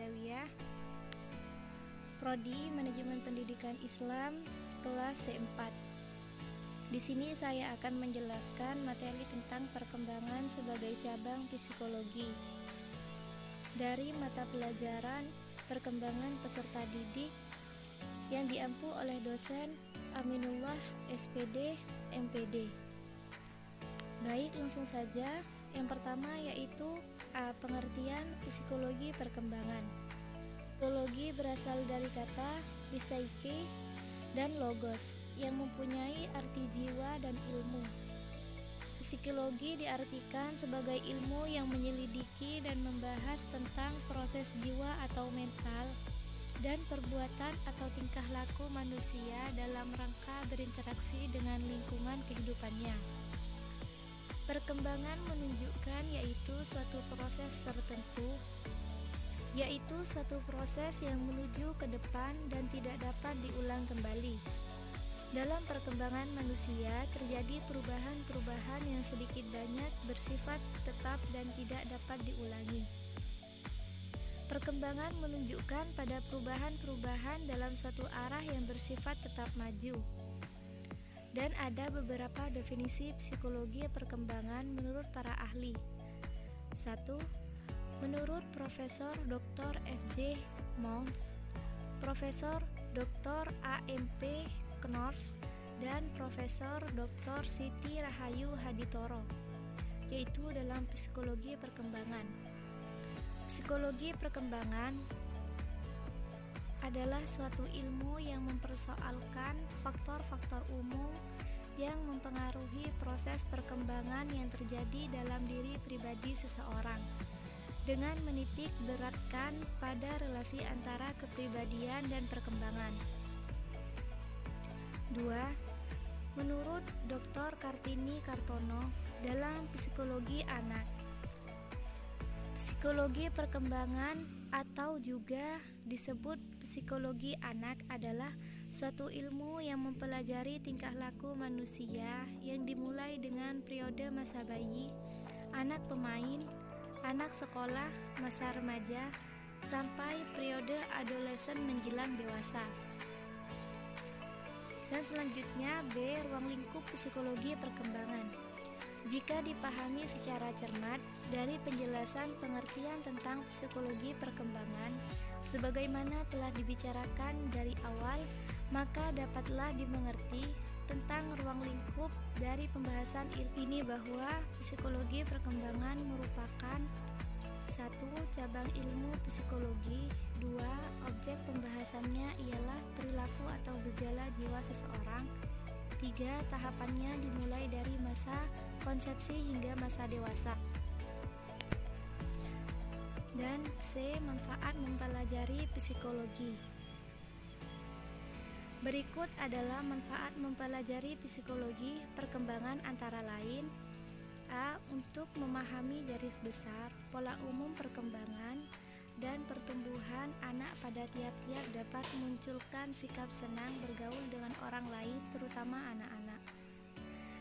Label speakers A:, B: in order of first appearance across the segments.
A: Alawiyah, Prodi Manajemen Pendidikan Islam, kelas C4. Di sini saya akan menjelaskan materi tentang perkembangan sebagai cabang psikologi dari mata pelajaran perkembangan peserta didik yang diampu oleh dosen Aminullah SPD MPD. Baik, langsung saja. Yang pertama yaitu A. Pengertian psikologi perkembangan. Psikologi berasal dari kata psyche dan logos yang mempunyai arti jiwa dan ilmu. Psikologi diartikan sebagai ilmu yang menyelidiki dan membahas tentang proses jiwa atau mental dan perbuatan atau tingkah laku manusia dalam rangka berinteraksi dengan lingkungan kehidupannya. Perkembangan menunjukkan yaitu suatu proses tertentu, yaitu suatu proses yang menuju ke depan dan tidak dapat diulang kembali. Dalam perkembangan manusia terjadi perubahan-perubahan yang sedikit banyak bersifat tetap dan tidak dapat diulangi. Perkembangan menunjukkan pada perubahan-perubahan dalam suatu arah yang bersifat tetap maju. Dan ada beberapa definisi psikologi perkembangan menurut para ahli. 1. Menurut Profesor Dr. F.J. Monks, Profesor Dr. A.M.P. Knors, dan Profesor Dr. Siti Rahayu Haditoro, yaitu dalam psikologi perkembangan. Psikologi perkembangan adalah suatu ilmu yang mempersoalkan faktor-faktor umum yang mempengaruhi proses perkembangan yang terjadi dalam diri pribadi seseorang dengan menitik beratkan pada relasi antara kepribadian dan perkembangan. 2. Menurut Dr. Kartini Kartono dalam psikologi anak, psikologi perkembangan atau juga disebut psikologi anak adalah suatu ilmu yang mempelajari tingkah laku manusia yang dimulai dengan periode masa bayi, anak pemain, anak sekolah, masa remaja, sampai periode adolesen menjelang dewasa. Dan selanjutnya B. Ruang lingkup psikologi perkembangan. Jika dipahami secara cermat dari penjelasan pengertian tentang psikologi perkembangan sebagaimana telah dibicarakan dari awal, maka dapatlah dimengerti tentang ruang lingkup dari pembahasan ini bahwa psikologi perkembangan merupakan 1. Cabang ilmu psikologi. 2. Objek pembahasannya ialah perilaku atau gejala jiwa seseorang. 3. Tahapannya dimulai dari masa konsepsi hingga masa dewasa. Dan C. Manfaat mempelajari psikologi. Berikut adalah manfaat mempelajari psikologi perkembangan antara lain: A. Untuk memahami garis besar, pola umum perkembangan dan pertumbuhan anak pada tiap-tiap dapat memunculkan sikap senang bergaul dengan orang lain, terutama anak-anak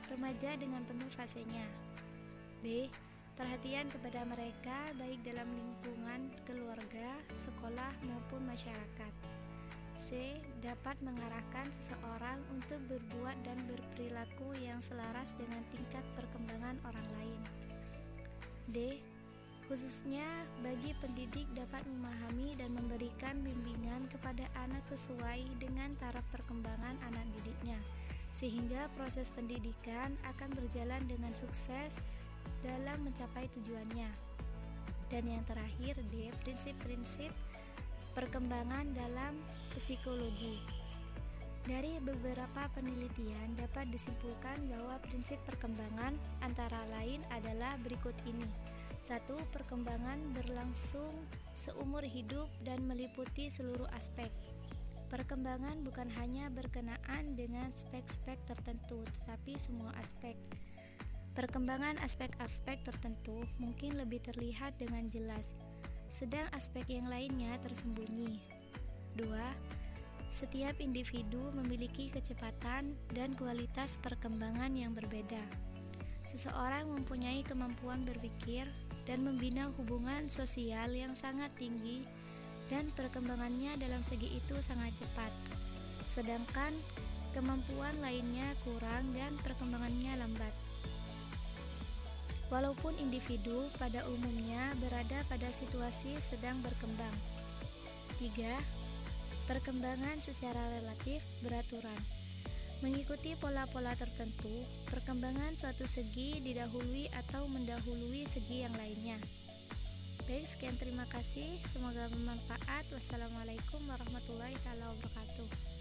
A: remaja dengan penuh fasenya. B. Perhatian kepada mereka baik dalam lingkungan keluarga, sekolah maupun masyarakat. C. Dapat mengarahkan seseorang untuk berbuat dan berperilaku yang selaras dengan tingkat perkembangan orang lain. D. Khususnya bagi pendidik dapat memahami dan memberikan bimbingan kepada anak sesuai dengan taraf perkembangan anak didiknya, sehingga proses pendidikan akan berjalan dengan sukses dalam mencapai tujuannya. Dan yang terakhir D. Prinsip-prinsip perkembangan dalam psikologi. Dari beberapa penelitian dapat disimpulkan bahwa prinsip perkembangan antara lain adalah berikut ini. 1. Perkembangan berlangsung seumur hidup dan meliputi seluruh aspek. Perkembangan bukan hanya berkenaan dengan spek-spek tertentu, tetapi semua aspek. Perkembangan aspek-aspek tertentu mungkin lebih terlihat dengan jelas, sedang aspek yang lainnya tersembunyi. 2. Setiap individu memiliki kecepatan dan kualitas perkembangan yang berbeda. Seseorang mempunyai kemampuan berpikir dan membina hubungan sosial yang sangat tinggi dan perkembangannya dalam segi itu sangat cepat. Sedangkan kemampuan lainnya kurang dan perkembangannya lambat. Walaupun individu pada umumnya berada pada situasi sedang berkembang. 3. Perkembangan secara relatif beraturan. Mengikuti pola-pola tertentu, perkembangan suatu segi didahului atau mendahului segi yang lainnya. Baik, sekian, terima kasih. Semoga bermanfaat. Wassalamualaikum warahmatullahi wabarakatuh.